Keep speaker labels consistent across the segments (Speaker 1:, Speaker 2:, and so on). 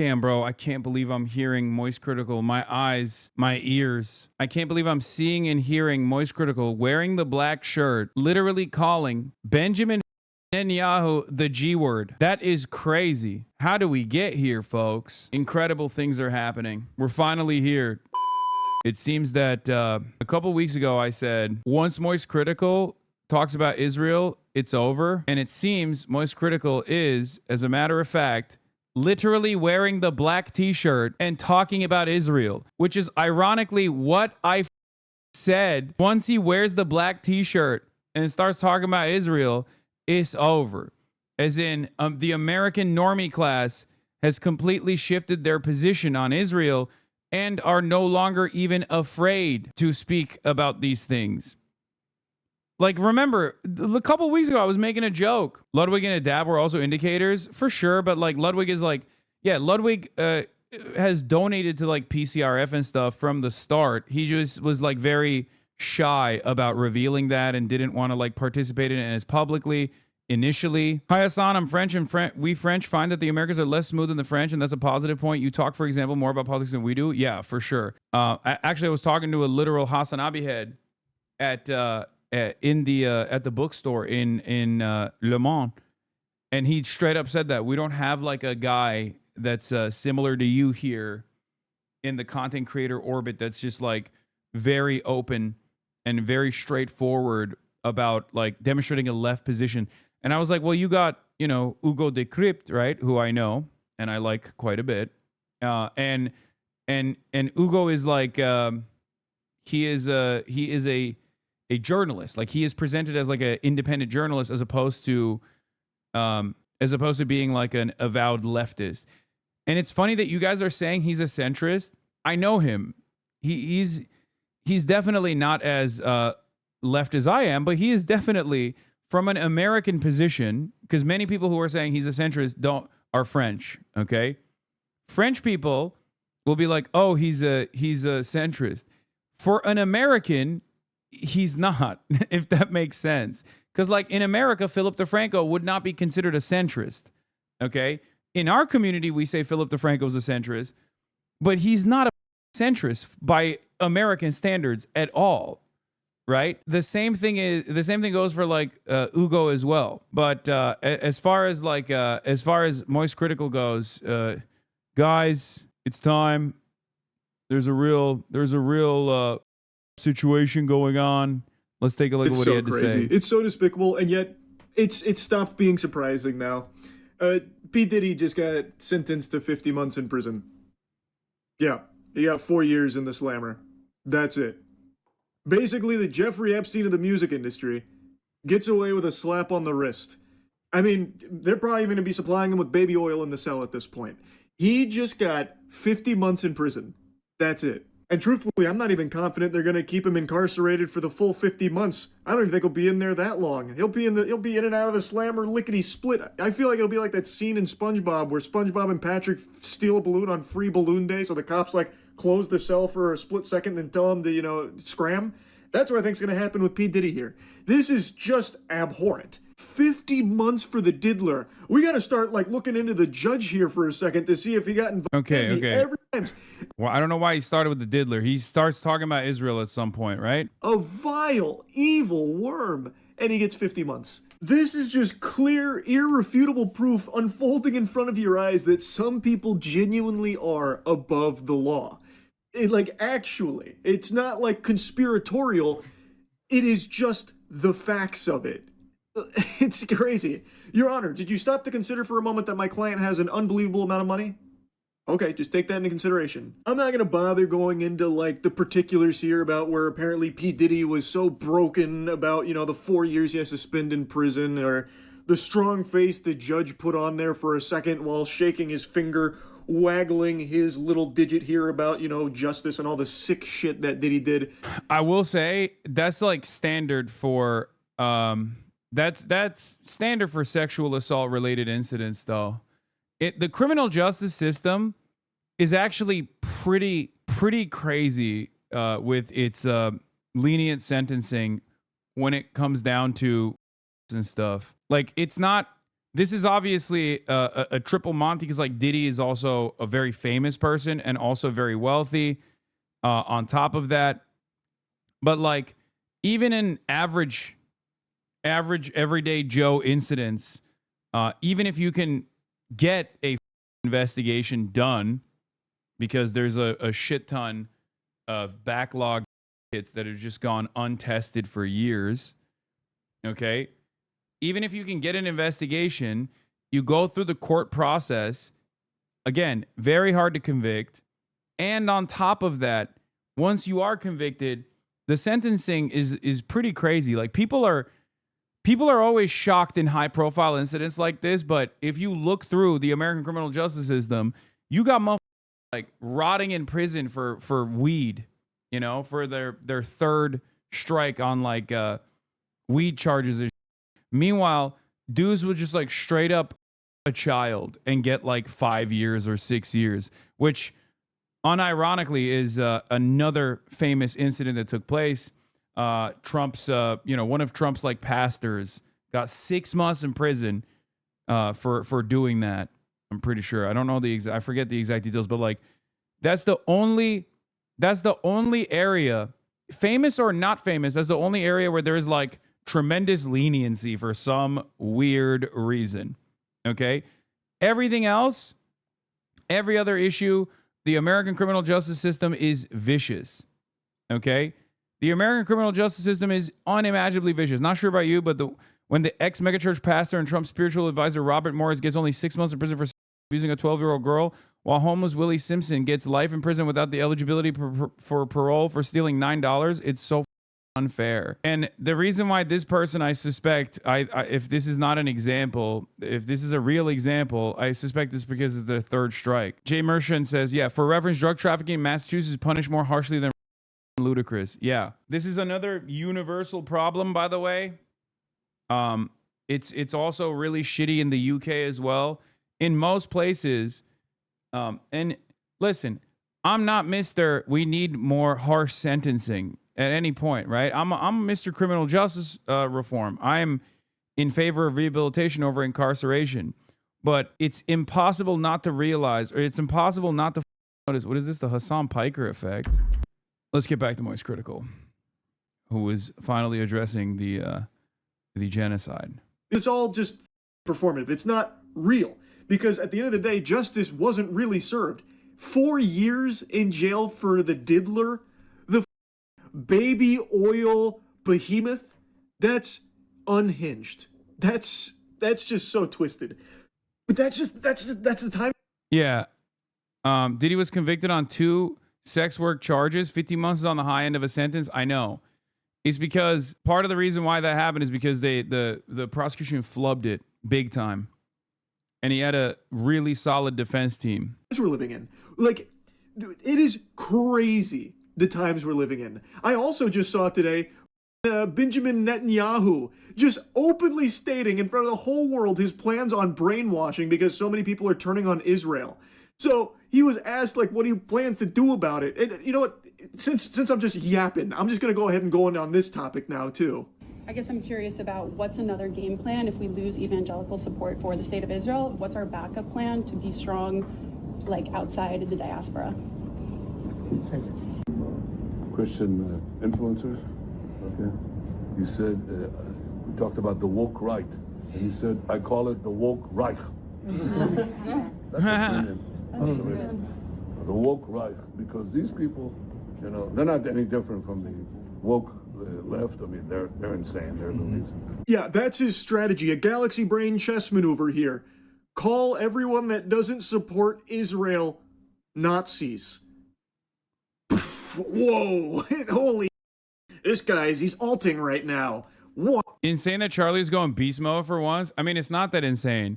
Speaker 1: Damn, bro, I can't believe I'm hearing MoistCr1TiKaL. My eyes, my ears. I can't believe I'm seeing and hearing MoistCr1TiKaL wearing the black shirt, literally calling Benjamin Netanyahu the G word. That is crazy. How do we get here, folks? Incredible things are happening. We're finally here. It seems that a couple weeks ago I said, once MoistCr1TiKaL talks about Israel, it's over. And it seems MoistCr1TiKaL is, as a matter of fact, literally wearing the black t-shirt and talking about Israel, which is ironically what I said. Once he wears the black t-shirt and starts talking about Israel, it's over. As in, the American normie class has completely shifted their position on Israel and are no longer even afraid to speak about these things. Like, remember, a couple weeks ago, I was making a joke. Ludwig and Adab were also indicators, for sure. But, like, Ludwig is like, yeah, Ludwig has donated to, like, PCRF and stuff from the start. He just was, like, very shy about revealing that and didn't want to, like, participate in it as publicly initially. Hi, Hassan, I'm French, and we French find that the Americans are less smooth than the French, and that's a positive point. You talk, for example, more about politics than we do. Yeah, for sure. Actually, I was talking to a literal Hasanabi head at the bookstore in Le Mans, and he straight up said that we don't have like a guy that's similar to you here in the content creator orbit that's just like very open and very straightforward about like demonstrating a left position. And I was like, well, you got, you know, Hugo Decrypt, right, who I know and I like quite a bit, and Hugo is like he is a journalist. Like, he is presented as like an independent journalist as opposed to being like an avowed leftist. And it's funny that you guys are saying he's a centrist. I know him. He's definitely not as left as I am, but he is definitely from an American position, because many people who are saying he's a centrist are French. Okay, French people will be like, oh, he's a centrist. For an American, he's not, if that makes sense. Because, like, in America, Philip DeFranco would not be considered a centrist. Okay? In our community, we say Philip DeFranco is a centrist, but he's not a centrist by American standards at all. Right? The same thing goes for like Hugo as well. But as far as MoistCr1TiKaL goes, guys, it's time. There's a real situation going on. Let's take a look at what he had to say.
Speaker 2: It's so despicable, and yet it's stopped being surprising now. P. Diddy just got sentenced to 50 months in prison. Yeah, he got 4 years in the slammer. That's it. Basically, the Jeffrey Epstein of the music industry gets away with a slap on the wrist. I mean, they're probably going to be supplying him with baby oil in the cell at this point. He just got 50 months in prison. That's it. And truthfully, I'm not even confident they're going to keep him incarcerated for the full 50 months. I don't even think he'll be in there that long. He'll be in and out of the slammer lickety split. I feel like it'll be like that scene in SpongeBob where SpongeBob and Patrick steal a balloon on free balloon day, so the cops like close the cell for a split second and tell him to, you know, scram. That's what I think is going to happen with P. Diddy here. This is just abhorrent. 50 months for the diddler. We got to start like looking into the judge here for a second to see if he got involved.
Speaker 1: Okay.
Speaker 2: Every time.
Speaker 1: Well, I don't know why he started with the diddler. He starts talking about Israel at some point, right?
Speaker 2: A vile, evil worm. And he gets 50 months. This is just clear, irrefutable proof unfolding in front of your eyes that some people genuinely are above the law. Actually, it's not like conspiratorial. It is just the facts of it. It's crazy. Your Honor, did you stop to consider for a moment that my client has an unbelievable amount of money? Okay, just take that into consideration. I'm not going to bother going into, like, the particulars here about where apparently P. Diddy was so broken about, you know, the 4 years he has to spend in prison, or the strong face the judge put on there for a second while shaking his finger, waggling his little digit here about, you know, justice and all the sick shit that Diddy did.
Speaker 1: I will say that's like standard for that's standard for sexual assault related incidents, though. The criminal justice system is actually pretty crazy with its lenient sentencing when it comes down to and stuff. Like, it's not this is obviously a triple Monty because like Diddy is also a very famous person and also very wealthy. On top of that, but like even in average everyday Joe incidents, even if you can get a investigation done, because there's a shit ton of backlog hits that have just gone untested for years. Okay. Even if you can get an investigation, you go through the court process. Again, very hard to convict. And on top of that, once you are convicted, the sentencing is pretty crazy. Like people are always shocked in high profile incidents like this, but if you look through the American criminal justice system, you got motherfuckers like rotting in prison for weed, you know, for their third strike on like weed charges. Meanwhile, dudes would just like straight up a child and get like 5 years or 6 years, which unironically is another famous incident that took place. Trump's, one of Trump's like pastors got 6 months in prison for doing that. I'm pretty sure. I don't know I forget the exact details, but like that's the only area, famous or not famous, that's the only area where there is like tremendous leniency for some weird reason. Okay? Everything else, every other issue, the American criminal justice system is vicious. Okay? The American criminal justice system is unimaginably vicious. Not sure about you, but when the ex-megachurch pastor and Trump's spiritual advisor Robert Morris gets only 6 months in prison for abusing a 12-year-old girl, while homeless Willie Simpson gets life in prison without the eligibility for parole for stealing $9, it's so unfair. And the reason why this person, I suspect, if this is not an example, if this is a real example, I suspect it's because it's their third strike. Jay Mershon says, yeah, for reference, drug trafficking in Massachusetts is punished more harshly than ludicrous. Yeah. This is another universal problem, by the way. It's also really shitty in the UK as well. In most places, and listen, I'm not Mr. We need more harsh sentencing at any point, right? I'm Mr. Criminal Justice Reform. I'm in favor of rehabilitation over incarceration. But it's impossible not to realize, or it's impossible not to notice, what is this, the Hasan Piker effect? Let's get back to Moist Critical, who is finally addressing the genocide.
Speaker 2: It's all just performative. It's not real. Because at the end of the day, justice wasn't really served. 4 years in jail for the diddler, the baby oil behemoth, that's unhinged. That's just so twisted. But that's the time.
Speaker 1: Yeah. Diddy was convicted on 2 sex work charges. 50 months is on the high end of a sentence. I know. It's because part of the reason why that happened is because the prosecution flubbed it big time. And he had a really solid defense team.
Speaker 2: We're living in. Like, it is crazy the times we're living in. I also just saw today Benjamin Netanyahu just openly stating in front of the whole world his plans on brainwashing because so many people are turning on Israel. So he was asked, like, what he plans to do about it. And you know what? Since I'm just yapping, I'm just going to go ahead and go on this topic now, too.
Speaker 3: I guess I'm curious about what's another game plan if we lose evangelical support for the state of Israel? What's our backup plan to be strong, like, outside the diaspora?
Speaker 4: Christian influencers. Okay. You said, we talked about the woke right. And you said, I call it the woke Reich. That's a brilliant. The woke Reich. Because these people, you know, they're not any different from the woke left. I mean, they're insane. They're loonies.
Speaker 2: Yeah, that's his strategy. A galaxy brain chess maneuver here. Call everyone that doesn't support Israel Nazis. Whoa. Holy. This he's alting right now. What?
Speaker 1: Insane that Charlie's going beast mode for once. I mean, it's not that insane.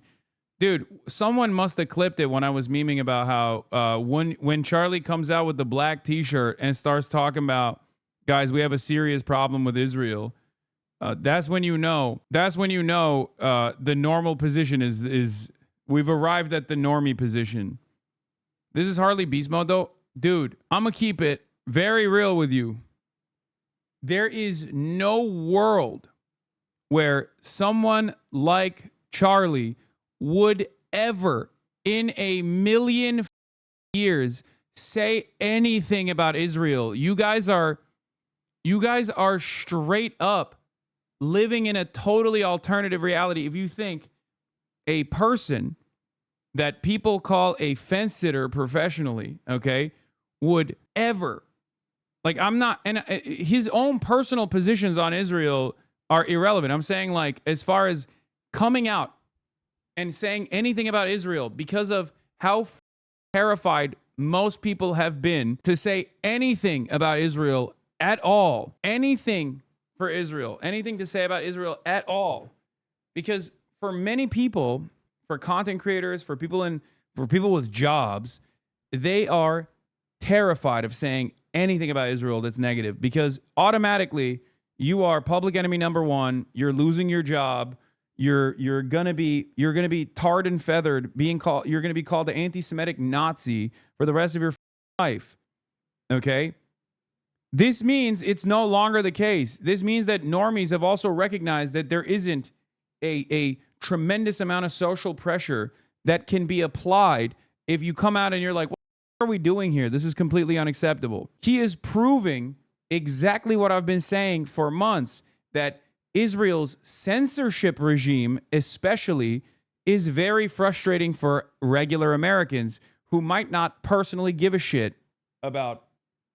Speaker 1: Dude, someone must have clipped it when I was memeing about how when Charlie comes out with the black t-shirt and starts talking about, guys, we have a serious problem with Israel. That's when you know. The normal position is we've arrived at the normie position. This is hardly beast mode though, dude. I'm gonna keep it very real with you. There is no world where someone like Charlie would ever in a million years say anything about Israel. You guys are straight up living in a totally alternative reality. If you think a person that people call a fence sitter professionally, okay, would ever, like, I'm not, and his own personal positions on Israel are irrelevant. I'm saying, like, as far as coming out and saying anything about Israel, because of how terrified most people have been to say anything about Israel at all, anything for Israel, anything to say about Israel at all. Because for many people, for content creators, for people with jobs, they are terrified of saying anything about Israel that's negative, because automatically you are public enemy number one. You're losing your job. You're gonna be tarred and feathered. You're gonna be called the anti-Semitic Nazi for the rest of your life. Okay. This means it's no longer the case. This means that normies have also recognized that there isn't a tremendous amount of social pressure that can be applied if you come out and you're like, what are we doing here? This is completely unacceptable. He is proving exactly what I've been saying for months, that Israel's censorship regime especially is very frustrating for regular Americans who might not personally give a shit about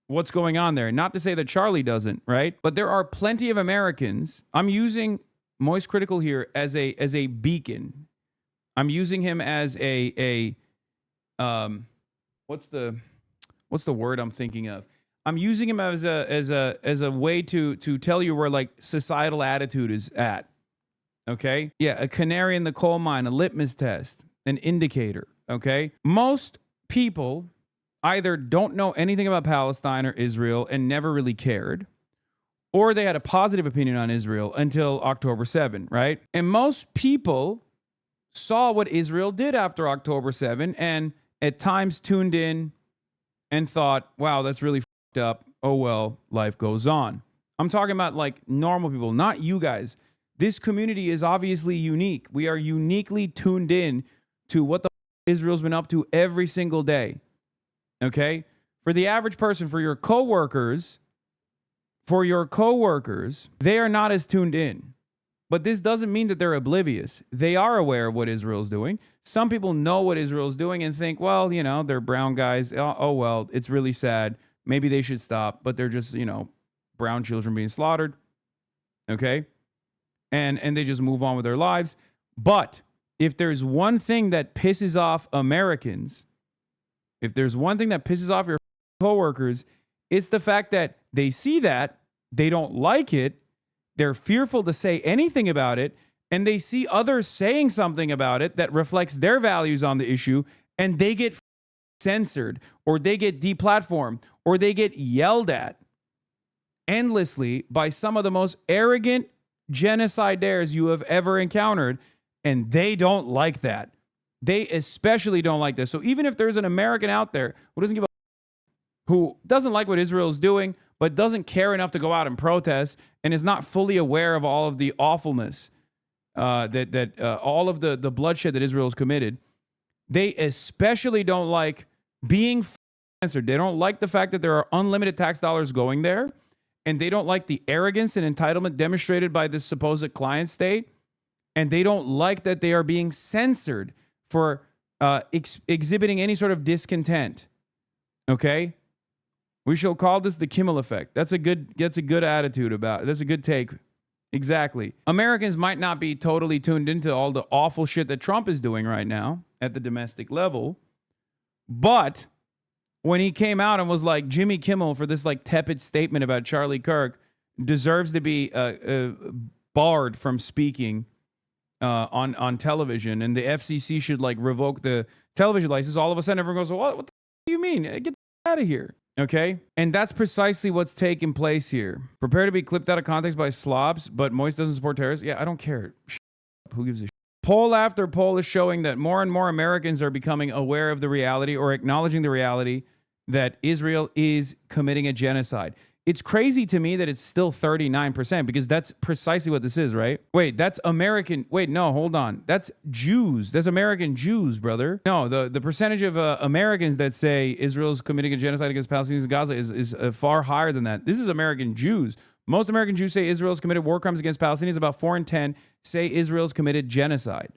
Speaker 1: what's going on there. Not to say that Charlie doesn't, right? But there are plenty of Americans. I'm using MoistCr1TiKaL here as a beacon. I'm using him as what's the word I'm thinking of? I'm using him as a way to tell you where, like, societal attitude is at. Okay? Yeah, a canary in the coal mine, a litmus test, an indicator. Okay? Most people either don't know anything about Palestine or Israel and never really cared, or they had a positive opinion on Israel until October 7, right? And most people saw what Israel did after October 7 and at times tuned in and thought, wow, that's really fucked up. Oh, well, life goes on. I'm talking about, like, normal people, not you guys. This community is obviously unique. We are uniquely tuned in to what the Israel's been up to every single day. Okay? For the average person, for your coworkers, they are not as tuned in. But this doesn't mean that they're oblivious. They are aware of what Israel's doing. Some people know what Israel's doing and think, well, you know, they're brown guys. Oh, well, it's really sad. Maybe they should stop. But they're just, you know, brown children being slaughtered. Okay? And they just move on with their lives. But if there's one thing that pisses off Americans, if there's one thing that pisses off your coworkers, it's the fact that they see that, they don't like it, they're fearful to say anything about it, and they see others saying something about it that reflects their values on the issue, and they get censored, or they get deplatformed, or they get yelled at endlessly by some of the most arrogant genocide dares you have ever encountered, and they don't like that. They especially don't like this. So even if there's an American out there who doesn't give a who doesn't like what Israel is doing, but doesn't care enough to go out and protest, and is not fully aware of all of the awfulness, all of the bloodshed that Israel has committed, they especially don't like being censored. They don't like the fact that there are unlimited tax dollars going there, and they don't like the arrogance and entitlement demonstrated by this supposed client state, and they don't like that they are being censored for exhibiting any sort of discontent. Okay? We shall call this the Kimmel effect. That's a good attitude about it. That's a good take. Exactly. Americans might not be totally tuned into all the awful shit that Trump is doing right now at the domestic level. But when he came out and was like, Jimmy Kimmel, for this, like, tepid statement about Charlie Kirk, deserves to be barred from speaking on television, and the FCC should, like, revoke the television license, all of a sudden everyone goes, what the do you mean? Get out of here. Okay? And that's precisely what's taking place here. Prepare to be clipped out of context by slobs, but Moist doesn't support terrorists. Yeah, I don't care. Who gives a shit? Poll after poll is showing that more and more Americans are becoming aware of the reality, or acknowledging the reality, that Israel is committing a genocide. It's crazy to me that it's still 39% because that's precisely what this is, right? Wait, that's American. Wait, no, hold on. That's Jews. That's American Jews, brother. No, the percentage of Americans that say Israel's committing a genocide against Palestinians in Gaza is far higher than that. This is American Jews. Most American Jews say Israel's committed war crimes against Palestinians. About 4 in 10 say Israel's committed genocide.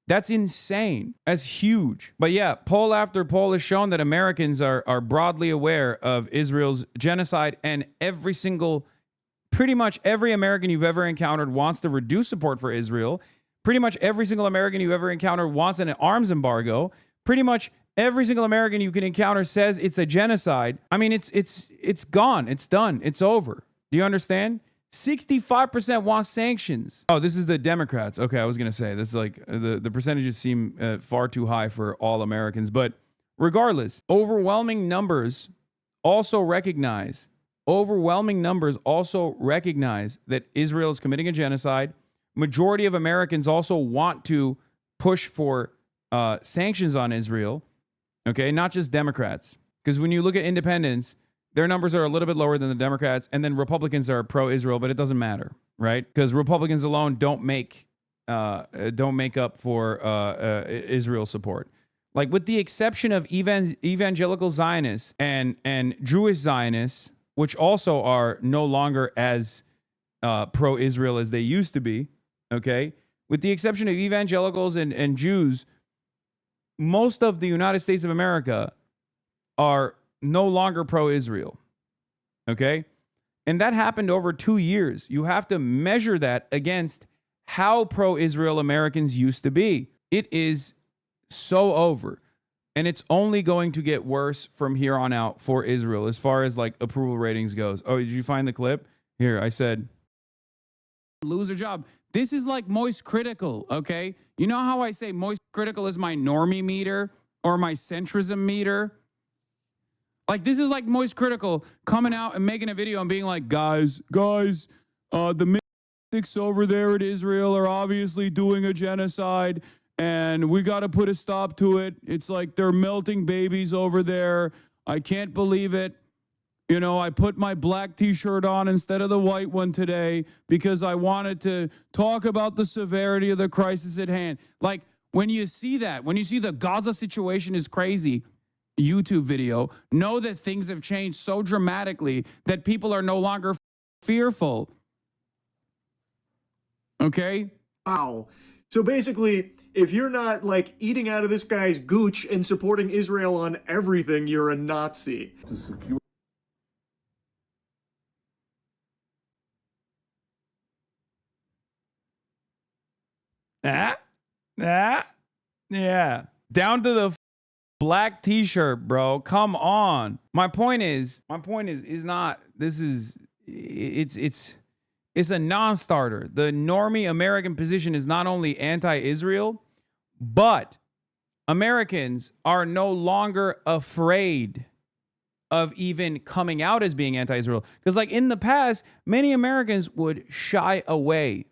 Speaker 1: That's insane. That's huge. But yeah, poll after poll has shown that Americans are broadly aware of Israel's genocide, and pretty much every American you've ever encountered wants to reduce support for Israel. Pretty much every single American you've ever encountered wants an arms embargo. Pretty much every single American you can encounter says it's a genocide. I mean, it's gone. It's done. It's over. Do you understand? 65% want sanctions. Oh, this is the Democrats. Okay, I was going to say, this is like, the percentages seem far too high for all Americans. But regardless, overwhelming numbers also recognize that Israel is committing a genocide. Majority of Americans also want to push for sanctions on Israel. Okay, not just Democrats. Because when you look at independents, their numbers are a little bit lower than the Democrats, and then Republicans are pro-Israel, but it doesn't matter, right? Because Republicans alone don't make up for Israel support. Like, with the exception of evangelical Zionists and Jewish Zionists, which also are no longer as pro-Israel as they used to be, okay? With the exception of evangelicals and Jews, most of the United States of America are no longer pro-Israel, okay? And that happened over 2 years. You have to measure that against how pro-Israel Americans used to be. It is so over. And it's only going to get worse from here on out for Israel as far as like approval ratings goes. Oh, did you find the clip? Here, I said, lose their job. This is like Moist Critical, okay? You know how I say Moist Critical is my normie meter or my centrism meter? Like, this is like Moist Critical coming out and making a video and being like, guys, the mystics over there at Israel are obviously doing a genocide, and we got to put a stop to it. It's like they're melting babies over there. I can't believe it. You know, I put my black t-shirt on instead of the white one today because I wanted to talk about the severity of the crisis at hand. Like, when you see that, when you see the Gaza situation is crazy YouTube video, know that things have changed so dramatically that people are no longer fearful. Okay?
Speaker 2: Wow. So basically, if you're not like eating out of this guy's gooch and supporting Israel on everything, you're a Nazi.
Speaker 4: To secure
Speaker 1: Yeah. Down to the black t-shirt, bro. Come on. My point is not, it's a non-starter. The normie American position is not only anti-Israel, but Americans are no longer afraid of even coming out as being anti-Israel. Because like in the past, many Americans would shy away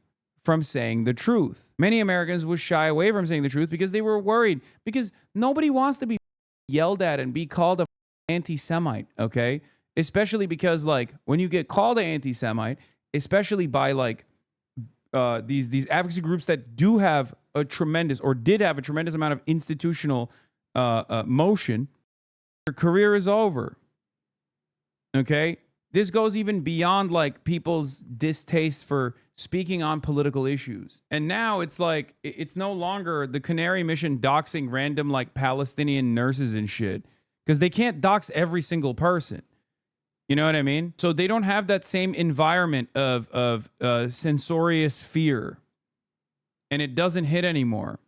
Speaker 1: from saying the truth. Many Americans would shy away from saying the truth because they were worried. Because nobody wants to be yelled at and be called a anti-Semite, okay? Especially because, like, when you get called an anti-Semite, especially by, like, these advocacy groups that do have a tremendous, or did have a tremendous amount of institutional motion, your career is over, okay? This goes even beyond, like, people's distaste for speaking on political issues. And now it's like, it's no longer the Canary Mission doxing random, like, Palestinian nurses and shit. Because they can't dox every single person. You know what I mean? So they don't have that same environment of censorious fear. And it doesn't hit anymore.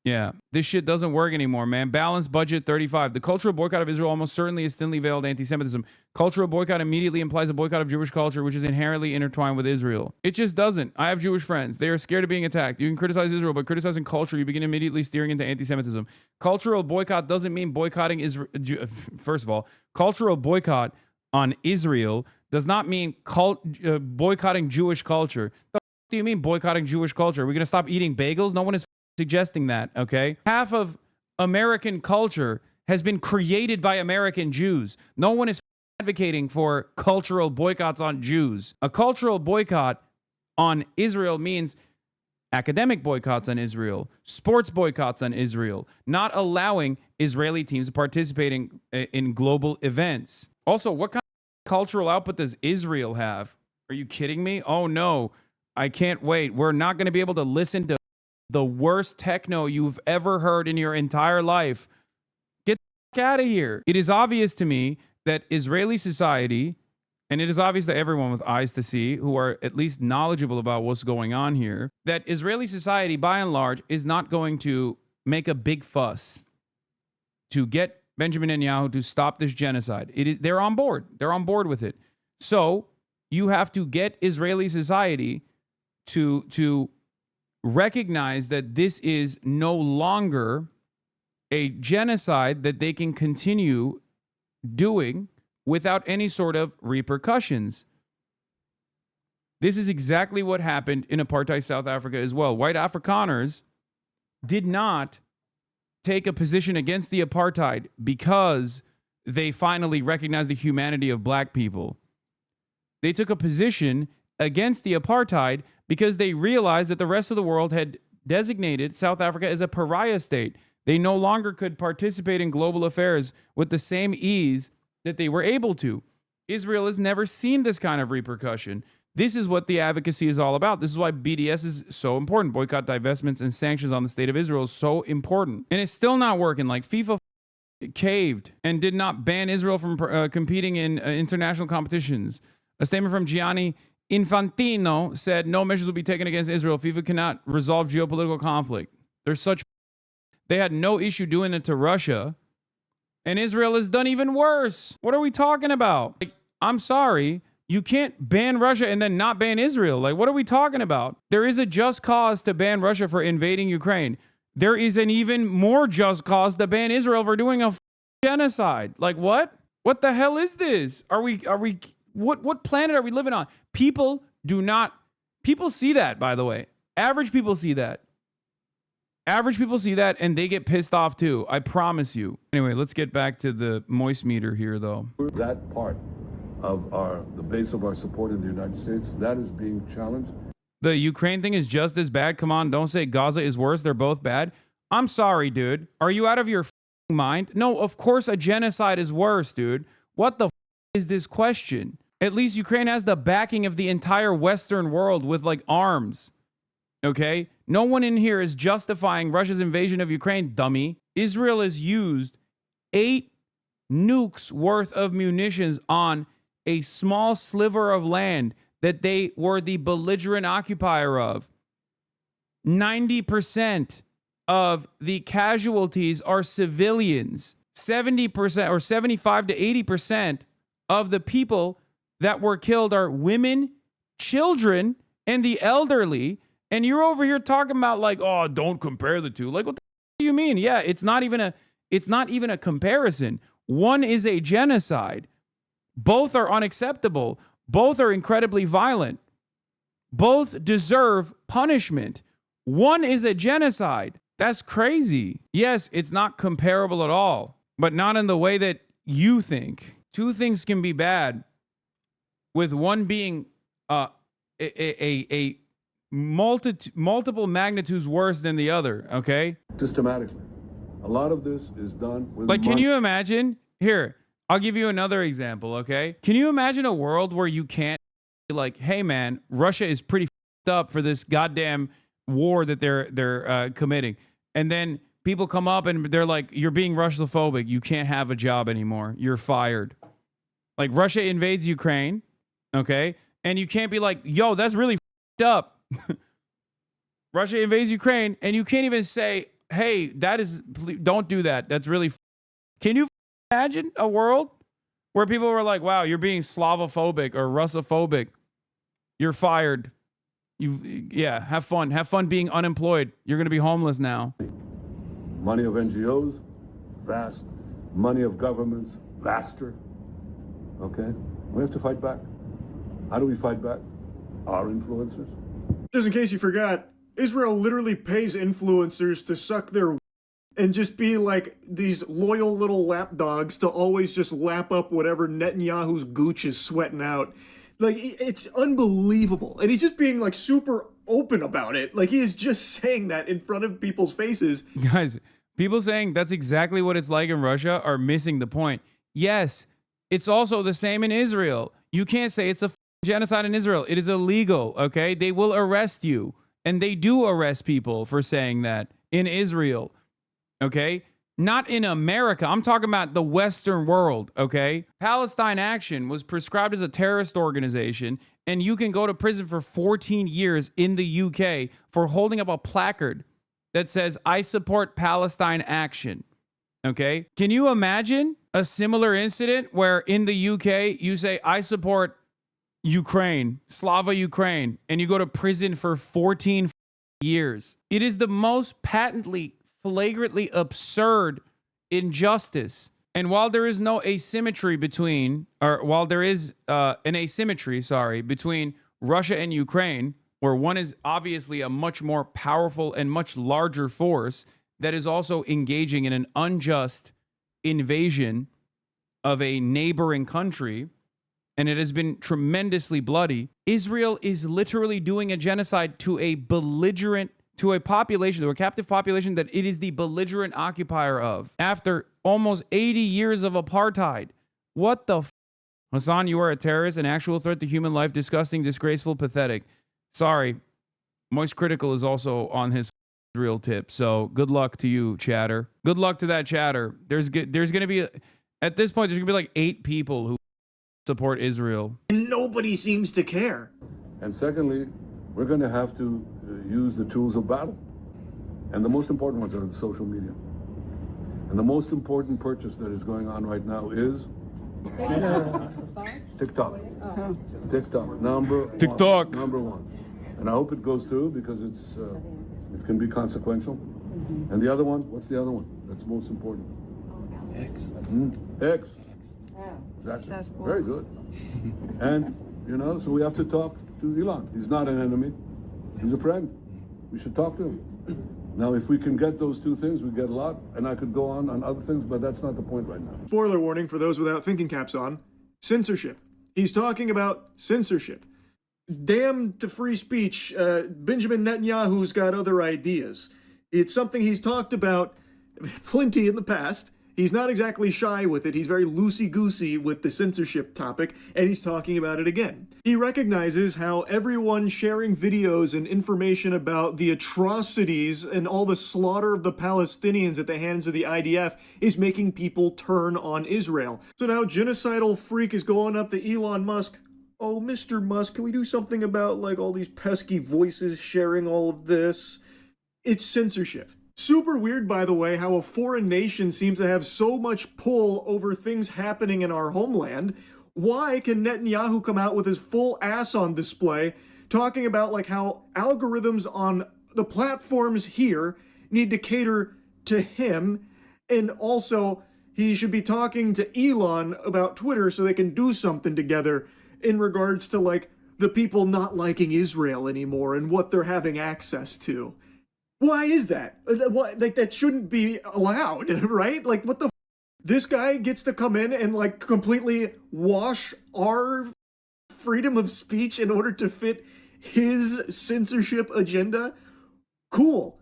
Speaker 1: Yeah, this shit doesn't work anymore, man. Balanced budget 35. The cultural boycott of Israel almost certainly is thinly veiled anti-Semitism. Cultural boycott immediately implies a boycott of Jewish culture, which is inherently intertwined with Israel. It just doesn't. I have Jewish friends. They are scared of being attacked. You can criticize Israel, but criticizing culture, you begin immediately steering into anti-Semitism. Cultural boycott doesn't mean boycotting Israel. First of all, cultural boycott on Israel does not mean boycotting Jewish culture. What do you mean boycotting Jewish culture? Are we going to stop eating bagels? No one is suggesting that, okay? Half of American culture has been created by American Jews. No one is advocating for cultural boycotts on Jews. A cultural boycott on Israel means academic boycotts on Israel, sports boycotts on Israel, not allowing Israeli teams to participate in global events. Also, what kind of cultural output does Israel have? Are you kidding me? Oh no, I can't wait. We're not going to be able to listen to the worst techno you've ever heard in your entire life. Get the fuck out of here. It is obvious to me that Israeli society, and it is obvious to everyone with eyes to see who are at least knowledgeable about what's going on here, that Israeli society, by and large, is not going to make a big fuss to get Benjamin Netanyahu to stop this genocide. They're on board. They're on board with it. So you have to get Israeli society to recognize that this is no longer a genocide that they can continue doing without any sort of repercussions. This is exactly what happened in apartheid South Africa as well. White Afrikaners did not take a position against the apartheid because they finally recognized the humanity of black people. They took a position against the apartheid because they realized that the rest of the world had designated South Africa as a pariah state. They no longer could participate in global affairs with the same ease that they were able to. Israel has never seen this kind of repercussion. This is what the advocacy is all about. This is why BDS is so important. Boycott, divestments, and sanctions on the state of Israel is so important. And it's still not working. Like, FIFA caved and did not ban Israel from competing in international competitions. A statement from Gianni Infantino said no measures will be taken against Israel. FIFA cannot resolve geopolitical conflict. They had no issue doing it to Russia. And Israel has done even worse. What are we talking about? Like, I'm sorry. You can't ban Russia and then not ban Israel. Like, what are we talking about? There is a just cause to ban Russia for invading Ukraine. There is an even more just cause to ban Israel for doing a genocide. Like, what? What the hell is this? What planet are we living on? People see that, by the way. Average people see that. Average people see that and they get pissed off too. I promise you. Anyway, let's get back to the moist meter here, though.
Speaker 4: That part of the base of our support in the United States, that is being challenged.
Speaker 1: The Ukraine thing is just as bad. Come on, don't say Gaza is worse. They're both bad. I'm sorry, dude. Are you out of your mind? No, of course a genocide is worse, dude. What the is this question? At least Ukraine has the backing of the entire Western world with like arms. Okay? No one in here is justifying Russia's invasion of Ukraine, dummy. Israel has used 8 nukes worth of munitions on a small sliver of land that they were the belligerent occupier of. 90% of the casualties are civilians. 70% or 75 to 80% of the people that were killed are women, children, and the elderly. And you're over here talking about like, oh, don't compare the two. Like, what the do you mean? Yeah, it's not even a comparison. One is a genocide. Both are unacceptable. Both are incredibly violent. Both deserve punishment. One is a genocide. That's crazy. Yes, it's not comparable at all, but not in the way that you think. Two things can be bad, with one being a multiple magnitudes worse than the other, okay?
Speaker 4: Systematically. A lot of this is done with
Speaker 1: like, can you imagine? Here, I'll give you another example, okay? Can you imagine a world where you can't be like, hey man, Russia is pretty f***ed up for this goddamn war that they're committing. And then people come up and they're like, you're being Russophobic. You can't have a job anymore. You're fired. Like, Russia invades Ukraine, okay? And you can't be like, yo, that's really f***ed up. Russia invades Ukraine, and you can't even say, hey, don't do that. That's really Can you imagine a world where people were like, wow, you're being Slavophobic or Russophobic. You're fired. Have fun. Have fun being unemployed. You're going to be homeless now.
Speaker 4: Money of NGOs, vast. Money of governments, vaster. Okay? We have to fight back. How do we fight back? Our influencers.
Speaker 2: Just in case you forgot, Israel literally pays influencers to suck their and just be like these loyal little lapdogs to always just lap up whatever Netanyahu's gooch is sweating out. Like, it's unbelievable. And he's just being like super open about it. Like, he is just saying that in front of people's faces.
Speaker 1: Guys, people saying that's exactly what it's like in Russia are missing the point. Yes, it's also the same in Israel. You can't say it's a genocide in Israel. It is illegal, okay? They will arrest you. And they do arrest people for saying that in Israel, okay? Not in America. I'm talking about the Western world, okay? Palestine Action was prescribed as a terrorist organization, and you can go to prison for 14 years in the UK for holding up a placard that says, I support Palestine Action, okay? Can you imagine a similar incident where in the UK you say, I support Ukraine, Slava Ukraine, and you go to prison for 14 years? It is the most patently, flagrantly absurd injustice. And while there is no asymmetry between, or while there is an asymmetry, between Russia and Ukraine, where one is obviously a much more powerful and much larger force that is also engaging in an unjust invasion of a neighboring country, and it has been tremendously bloody, Israel is literally doing a genocide to a belligerent, to a population, to a captive population that it is the belligerent occupier of after almost 80 years of apartheid. What the Hasan, you are a terrorist, an actual threat to human life, disgusting, disgraceful, pathetic. Sorry, MoistCr1TiKaL is also on his real tip, so good luck to you, chatter. Good luck to that chatter. There's going to be, at this point, there's going to be like 8 people who support Israel.
Speaker 2: And nobody seems to care.
Speaker 4: And secondly, we're going to have to use the tools of battle. And the most important ones are in social media. And the most important purchase that is going on right now is TikTok. TikTok, number one. And I hope it goes through because it can be consequential. And the other one, what's the other one that's most important? X. Exactly. Very good. And, so we have to talk to Elon. He's not an enemy. He's a friend. We should talk to him. Now, if we can get those 2 things, we get a lot. And I could go on other things, but that's not the point right now.
Speaker 2: Spoiler warning for those without thinking caps on. Censorship. He's talking about censorship. Damn to free speech. Benjamin Netanyahu's got other ideas. It's something he's talked about plenty in the past. He's not exactly shy with it. He's very loosey-goosey with the censorship topic, and he's talking about it again. He recognizes how everyone sharing videos and information about the atrocities and all the slaughter of the Palestinians at the hands of the IDF is making people turn on Israel. So now genocidal freak is going up to Elon Musk. Oh, Mr. Musk, can we do something about like all these pesky voices sharing all of this? It's censorship. Super weird, by the way, how a foreign nation seems to have so much pull over things happening in our homeland. Why can Netanyahu come out with his full ass on display talking about like how algorithms on the platforms here need to cater to him, and also he should be talking to Elon about Twitter so they can do something together in regards to like the people not liking Israel anymore and what they're having access to? Why is that? Like, that shouldn't be allowed, right? Like, what the f? This guy gets to come in and, like, completely wash our freedom of speech in order to fit his censorship agenda? Cool.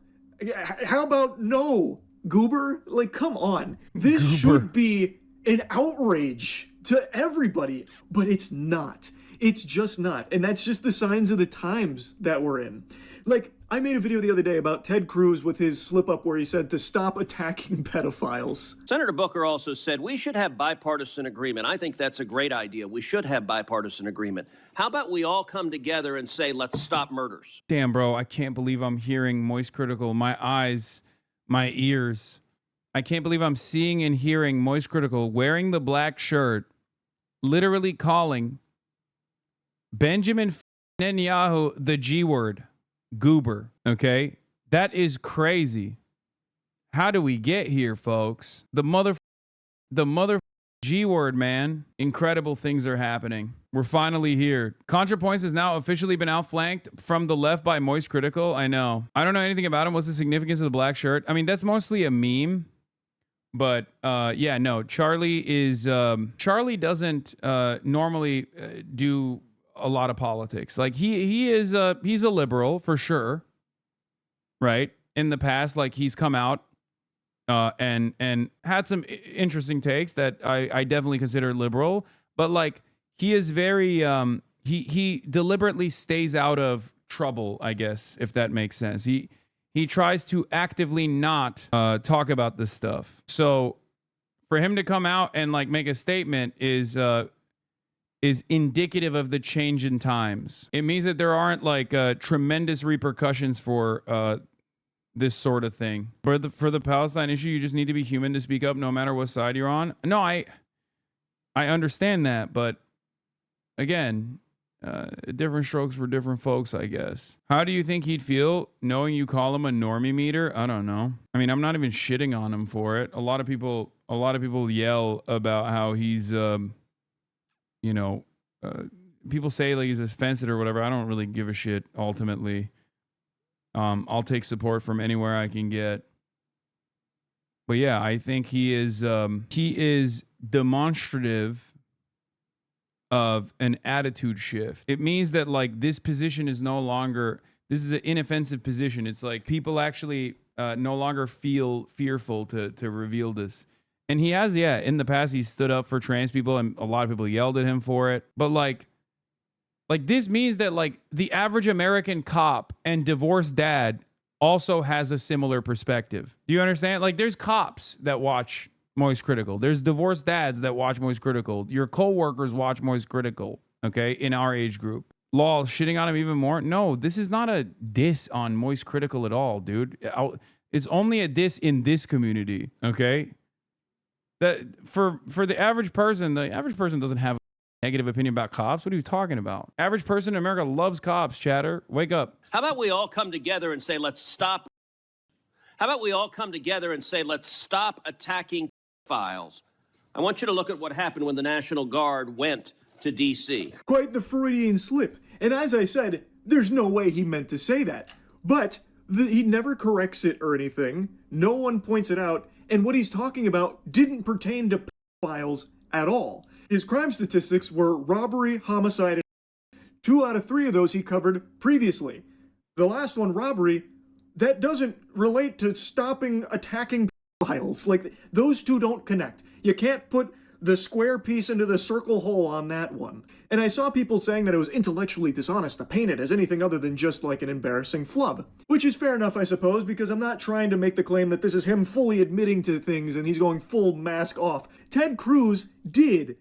Speaker 2: How about no, Goober? Like, come on. This should be an outrage to everybody, but it's not. It's just not. And that's just the signs of the times that we're in. Like, I made a video the other day about Ted Cruz with his slip-up where he said to stop attacking pedophiles.
Speaker 5: Senator Booker also said we should have bipartisan agreement. I think that's a great idea. We should have bipartisan agreement. How about we all come together and say, let's stop murders?
Speaker 1: Damn, bro, I can't believe I'm hearing MoistCr1TiKaL. My eyes, my ears. I can't believe I'm seeing and hearing MoistCr1TiKaL wearing the black shirt, literally calling Benjamin Netanyahu the G word. Goober, okay? That is crazy. How do we get here, folks? The mother G word, man. Incredible things are happening. We're finally here. ContraPoints has now officially been outflanked from the left by MoistCr1TiKaL. I know. I don't know anything about him. What's the significance of the black shirt? I mean, that's mostly a meme. But yeah, no. Charlie Charlie doesn't normally do a lot of politics. Like he's a liberal for sure, right? In the past, like he's come out and had some interesting takes that I definitely consider liberal. But like he is very he deliberately stays out of trouble, I guess, if that makes sense. He tries to actively not talk about this stuff. So for him to come out and like make a statement is indicative of the change in times. It means that there aren't like tremendous repercussions for this sort of thing. For the Palestine issue, you just need to be human to speak up no matter what side you're on. No, I understand that, but again, different strokes for different folks, I guess. How do you think he'd feel knowing you call him a normie meter? I don't know. I mean, I'm not even shitting on him for it. A lot of people yell about how he's you know, people say like he's offensive or whatever. I don't really give a shit ultimately. I'll take support from anywhere I can get. But yeah, I think he is demonstrative of an attitude shift. It means that like this position is no longer, this is an inoffensive position. It's like people actually no longer feel fearful to reveal this. And he has, yeah, in the past, he stood up for trans people and a lot of people yelled at him for it. But like this means that like the average American cop and divorced dad also has a similar perspective. Do you understand? Like there's cops that watch MoistCr1TiKaL. There's divorced dads that watch MoistCr1TiKaL. Your coworkers watch MoistCr1TiKaL, okay, in our age group. Lol, shitting on him even more? No, this is not a diss on MoistCr1TiKaL at all, dude. It's only a diss in this community, okay? That for the average person doesn't have a negative opinion about cops. What are you talking about? Average person in America loves cops, chatter. Wake up.
Speaker 5: How about we all come together and say, let's stop? How about we all come together and say, let's stop attacking files? I want you to look at what happened when the National Guard went to D.C.
Speaker 2: Quite the Freudian slip. And as I said, there's no way he meant to say that. But he never corrects it or anything. No one points it out. And what he's talking about didn't pertain to files at all. His crime statistics were robbery, homicide, and 2 out of 3 of those he covered previously. The last one, robbery, that doesn't relate to stopping attacking files. Like, those two don't connect. You can't put the square piece into the circle hole on that one. And I saw people saying that it was intellectually dishonest to paint it as anything other than just like an embarrassing flub. Which is fair enough, I suppose, because I'm not trying to make the claim that this is him fully admitting to things and he's going full mask off. Ted Cruz did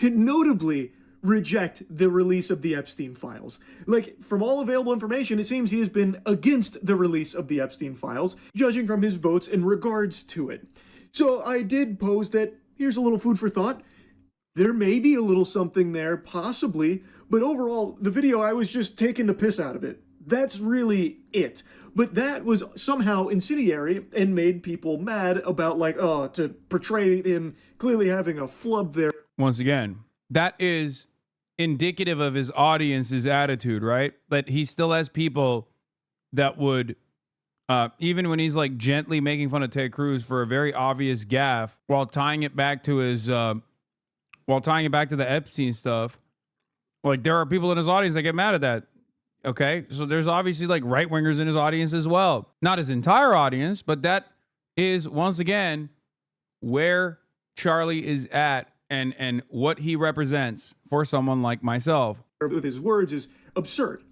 Speaker 2: notably reject the release of the Epstein files. Like, from all available information, it seems he has been against the release of the Epstein files, judging from his votes in regards to it. So I did pose that, here's a little food for thought. There may be a little something there, possibly, but overall, the video, I was just taking the piss out of it. That's really it. But that was somehow incendiary and made people mad about, like, oh, to portray him clearly having a flub there.
Speaker 1: Once again, that is indicative of his audience's attitude, right? That he still has people that would, even when he's like gently making fun of Ted Cruz for a very obvious gaffe, while tying it back to his, the Epstein stuff, like there are people in his audience that get mad at that. Okay, so there's obviously like right wingers in his audience as well. Not his entire audience, but that is once again where Charlie is at and what he represents for someone like myself.
Speaker 2: With his words is absurd.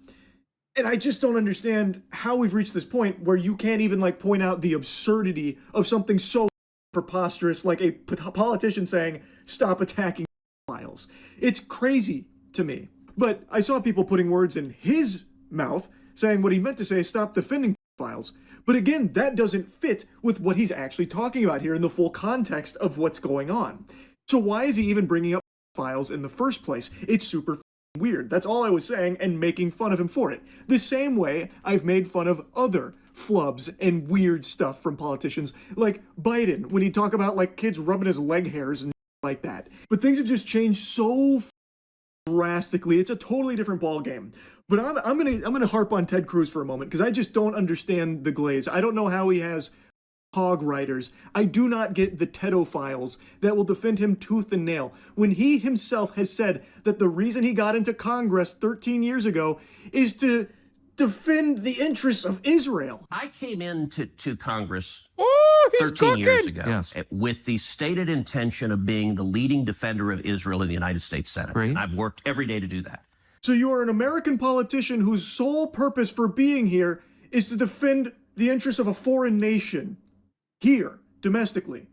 Speaker 2: And I just don't understand how we've reached this point where you can't even like point out the absurdity of something so preposterous like a politician saying, stop attacking files. It's crazy to me. But I saw people putting words in his mouth saying what he meant to say, stop defending files. But again, that doesn't fit with what he's actually talking about here in the full context of what's going on. So why is he even bringing up files in the first place? It's super weird. That's all I was saying, and making fun of him for it. The same way I've made fun of other flubs and weird stuff from politicians, like Biden, when he'd talk about like kids rubbing his leg hairs and like that. But things have just changed so drastically. It's a totally different ball game. But I'm gonna harp on Ted Cruz for a moment because I just don't understand the glaze. I don't know how he has hog writers. I do not get the pedophiles that will defend him tooth and nail when he himself has said that the reason he got into Congress 13 years ago is to defend the interests of Israel.
Speaker 5: I came into Congress
Speaker 1: he's
Speaker 5: 13 years
Speaker 1: cooking.
Speaker 5: ago with the stated intention of being the leading defender of Israel in the United States Senate.
Speaker 6: Great.
Speaker 5: And I've worked every day to do that.
Speaker 2: So you are an American politician whose sole purpose for being here is to defend the interests of a foreign nation here, domestically.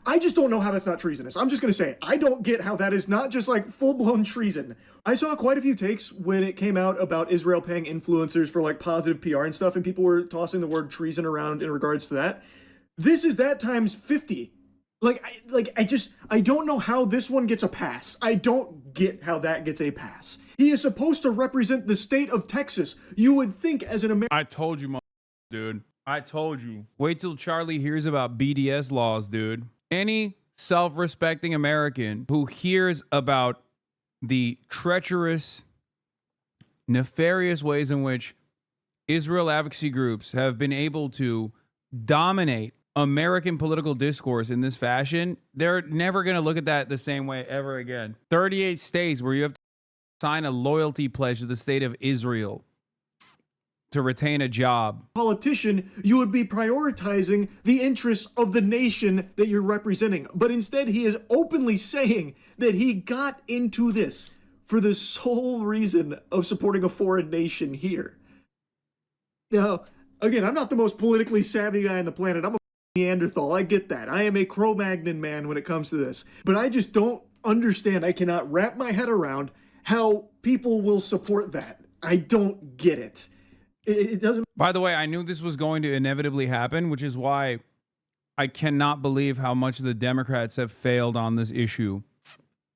Speaker 2: I just don't know how that's not treasonous. I'm just going to say it. I don't get how that is not just like full-blown treason. I saw quite a few takes when it came out about Israel paying influencers for like positive PR and stuff, and people were tossing the word treason around in regards to that. This is that times 50. I don't know how this one gets a pass. I don't get how that gets a pass. He is supposed to represent the state of Texas. You would think as an American.
Speaker 1: I told you, dude. I told you. Wait till Charlie hears about BDS laws, dude. Any self-respecting American who hears about the treacherous, nefarious ways in which Israel advocacy groups have been able to dominate American political discourse in this fashion, they're never going to look at that the same way ever again. 38 states where you have to sign a loyalty pledge to the state of Israel to retain a job.
Speaker 2: Politician, you would be prioritizing the interests of the nation that you're representing. But instead, he is openly saying that he got into this for the sole reason of supporting a foreign nation here. Now, again, I'm not the most politically savvy guy on the planet. I'm a Neanderthal. I get that. I am a Cro-Magnon man when it comes to this. But I just don't understand. I cannot wrap my head around how people will support that. I don't get it. It doesn't.
Speaker 1: By the way, I knew this was going to inevitably happen, which is why I cannot believe how much the Democrats have failed on this issue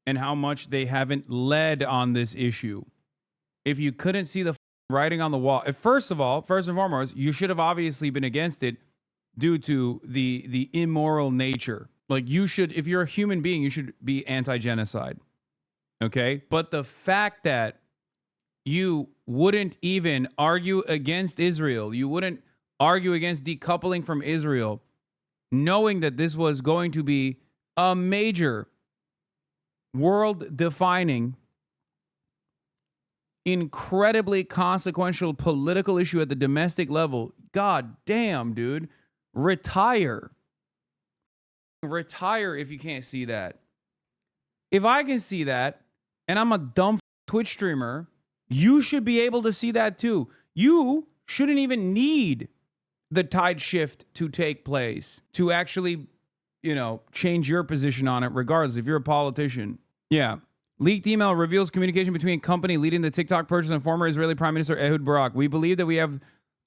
Speaker 1: and how much they haven't led on this issue. If you couldn't see the writing on the wall, first and foremost, you should have obviously been against it due to the immoral nature. Like you should, if you're a human being, you should be anti-genocide. Okay? But the fact that you wouldn't even argue against Israel, you wouldn't argue against decoupling from Israel, knowing that this was going to be a major world-defining, incredibly consequential political issue at the domestic level. God damn, dude. Retire. Retire if you can't see that. If I can see that, and I'm a dumb Twitch streamer, you should be able to see that too. You shouldn't even need the tide shift to take place to actually, change your position on it, regardless if you're a politician. Yeah. Leaked email reveals communication between company leading the TikTok purchase and former Israeli Prime Minister Ehud Barak. We believe that we have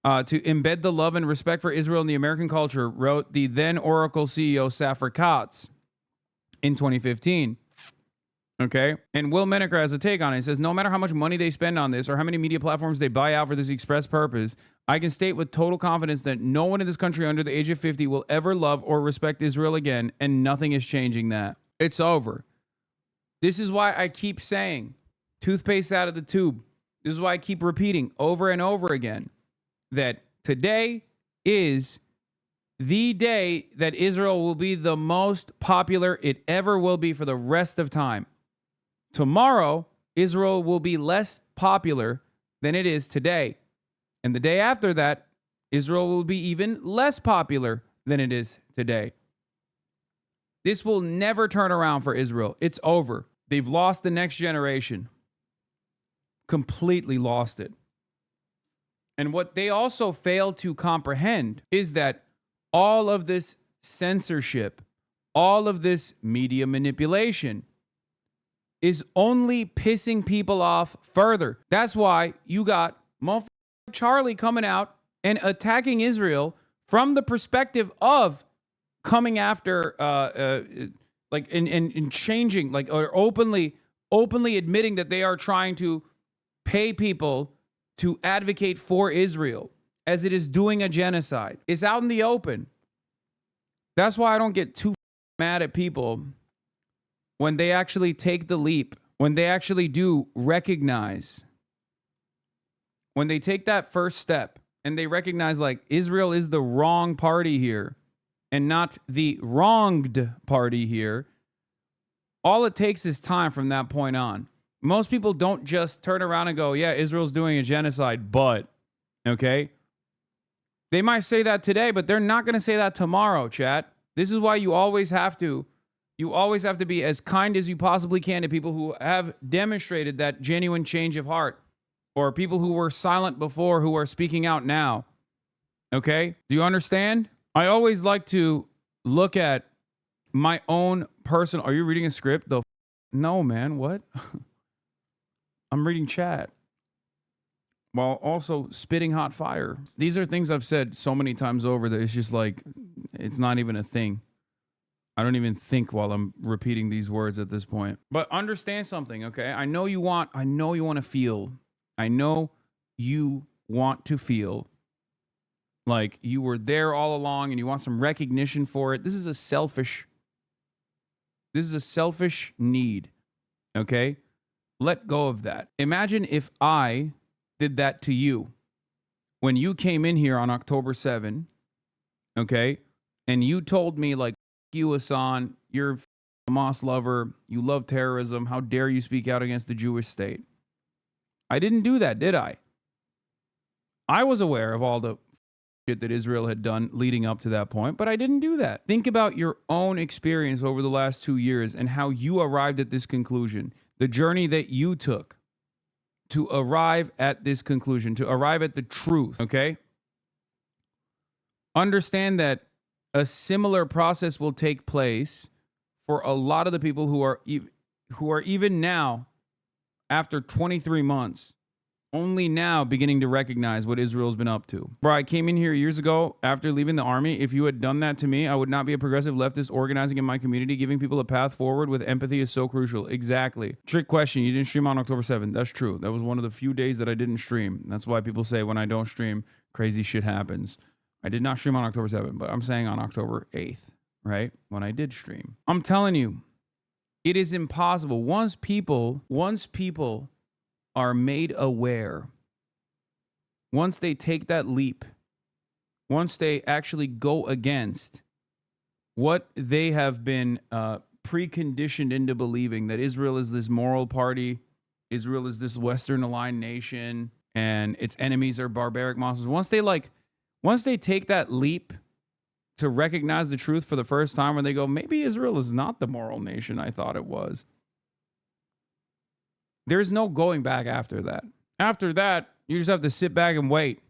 Speaker 1: to embed the love and respect for Israel in the American culture, wrote the then Oracle CEO Safra Katz in 2015. Okay. And Will Menaker has a take on it. He says, no matter how much money they spend on this or how many media platforms they buy out for this express purpose, I can state with total confidence that no one in this country under the age of 50 will ever love or respect Israel again, and nothing is changing that. It's over. This is why I keep saying, toothpaste out of the tube. This is why I keep repeating over and over again that today is the day that Israel will be the most popular it ever will be for the rest of time. Tomorrow, Israel will be less popular than it is today. And the day after that, Israel will be even less popular than it is today. This will never turn around for Israel. It's over. They've lost the next generation. Completely lost it. And what they also fail to comprehend is that all of this censorship, all of this media manipulation is only pissing people off further. That's why you got motherfucker Charlie coming out and attacking Israel from the perspective of coming after, and changing, or openly admitting that they are trying to pay people to advocate for Israel as it is doing a genocide. It's out in the open. That's why I don't get too mad at people when they actually take the leap, when they actually do recognize, when they take that first step and they recognize like Israel is the wrong party here and not the wronged party here, all it takes is time from that point on. Most people don't just turn around and go, yeah, Israel's doing a genocide, but, okay? They might say that today, but they're not going to say that tomorrow, chat. This is why you always have to be as kind as you possibly can to people who have demonstrated that genuine change of heart, or people who were silent before who are speaking out now. Okay? Do you understand? I always like to look at my own personal... Are you reading a script? No, man. What? I'm reading chat while also spitting hot fire. These are things I've said so many times over that it's just like, it's not even a thing. I don't even think while I'm repeating these words at this point. But understand something, okay? I know you want to feel. I know you want to feel like you were there all along and you want some recognition for it. This is a selfish need, okay? Let go of that. Imagine if I did that to you when you came in here on October 7, okay? And you told me like, you, Hasan, you're a Hamas lover, you love terrorism, how dare you speak out against the Jewish state? I didn't do that, did I? I was aware of all the shit that Israel had done leading up to that point, but I didn't do that. Think about your own experience over the last 2 years and how you arrived at this conclusion, the journey that you took to arrive at this conclusion, to arrive at the truth, okay? Understand that a similar process will take place for a lot of the people who are even now, after 23 months, only now beginning to recognize what Israel's been up to. Bro, I came in here years ago after leaving the army. If you had done that to me, I would not be a progressive leftist organizing in my community. Giving people a path forward with empathy is so crucial. Exactly. Trick question. You didn't stream on October 7th. That's true. That was one of the few days that I didn't stream. That's why people say when I don't stream, crazy shit happens. I did not stream on October 7th, but I'm saying on October 8th, right? When I did stream. I'm telling you, it is impossible. Once people are made aware, once they take that leap, once they actually go against what they have been preconditioned into believing, that Israel is this moral party, Israel is this Western aligned nation, and its enemies are barbaric monsters. Once they take that leap to recognize the truth for the first time, when they go, maybe Israel is not the moral nation I thought it was, there's no going back after that. After that, you just have to sit back and wait.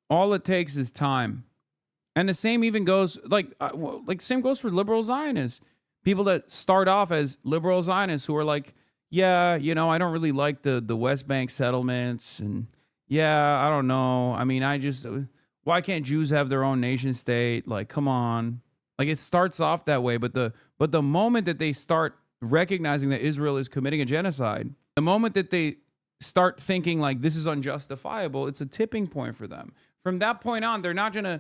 Speaker 1: All it takes is time. And the same even goes, same goes for liberal Zionists. People that start off as liberal Zionists who are like, yeah, I don't really like the West Bank settlements, and yeah, I don't know. I mean, why can't Jews have their own nation state? Like, come on. Like, it starts off that way, but the moment that they start recognizing that Israel is committing a genocide, the moment that they start thinking like this is unjustifiable, it's a tipping point for them. From that point on, they're not gonna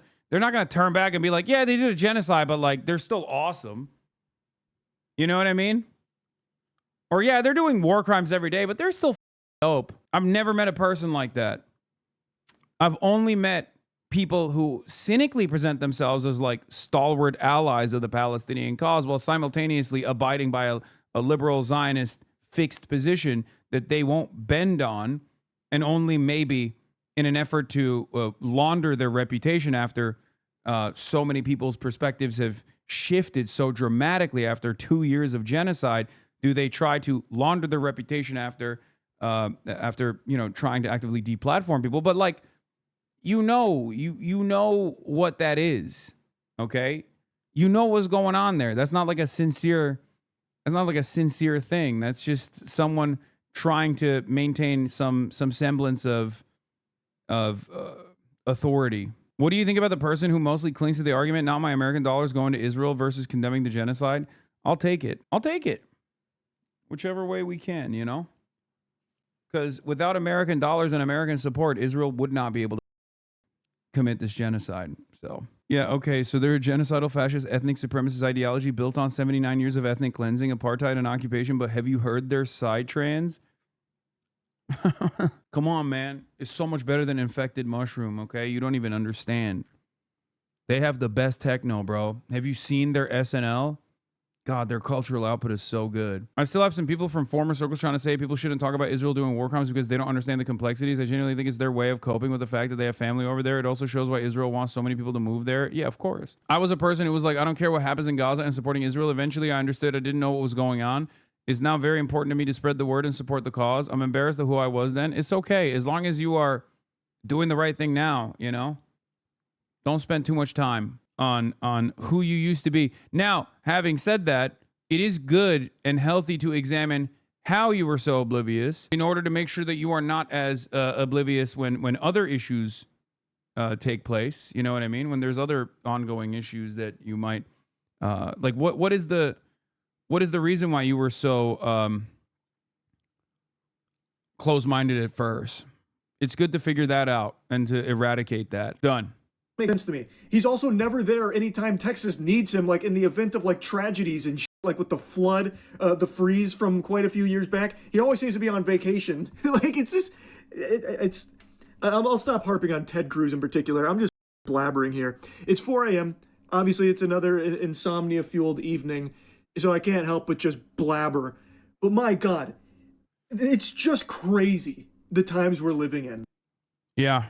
Speaker 1: turn back and be like, yeah, they did a genocide, but like they're still awesome. You know what I mean? Or yeah, they're doing war crimes every day, but they're still dope. I've never met a person like that. I've only met people who cynically present themselves as like stalwart allies of the Palestinian cause while simultaneously abiding by a liberal Zionist fixed position that they won't bend on, and only maybe in an effort to launder their reputation after so many people's perspectives have shifted so dramatically after 2 years of genocide, do they try to launder their reputation after trying to actively deplatform people. But like, you know what that is, okay? You know what's going on there. That's not like a sincere thing. That's just someone trying to maintain some semblance of authority. What do you think about the person who mostly clings to the argument, not my American dollars going to Israel versus condemning the genocide? I'll take it. Whichever way we can, Because without American dollars and American support, Israel would not be able to commit this genocide. So Yeah, okay, so they're a genocidal, fascist, ethnic supremacist ideology built on 79 years of ethnic cleansing, apartheid, and occupation, but have you heard their side trans? Come on, man. It's so much better than infected mushroom, okay? You don't even understand. They have the best techno, bro. Have you seen their SNL? God, their cultural output is so good. I still have some people from former circles trying to say people shouldn't talk about Israel doing war crimes because they don't understand the complexities. I genuinely think it's their way of coping with the fact that they have family over there. It also shows why Israel wants so many people to move there. Yeah, of course. I was a person who was like, I don't care what happens in Gaza and supporting Israel. Eventually, I understood I didn't know what was going on. It's now very important to me to spread the word and support the cause. I'm embarrassed of who I was then. It's okay. As long as you are doing the right thing now, you know? Don't spend too much time on who you used to be. Now, having said that, it is good and healthy to examine how you were so oblivious in order to make sure that you are not as oblivious when other issues take place. You know what I mean? When there's other ongoing issues that you might like. What is the reason why you were so close-minded at first? It's good to figure that out and to eradicate that. Done.
Speaker 2: Makes sense to me. He's also never there anytime Texas needs him, like in the event of like tragedies and shit, like with the flood, the freeze from quite a few years back. He always seems to be on vacation. Like it's just, it's. I'll stop harping on Ted Cruz in particular. I'm just blabbering here. It's 4 a.m. Obviously, it's another insomnia-fueled evening, so I can't help but just blabber. But my God, it's just crazy the times we're living in.
Speaker 1: Yeah.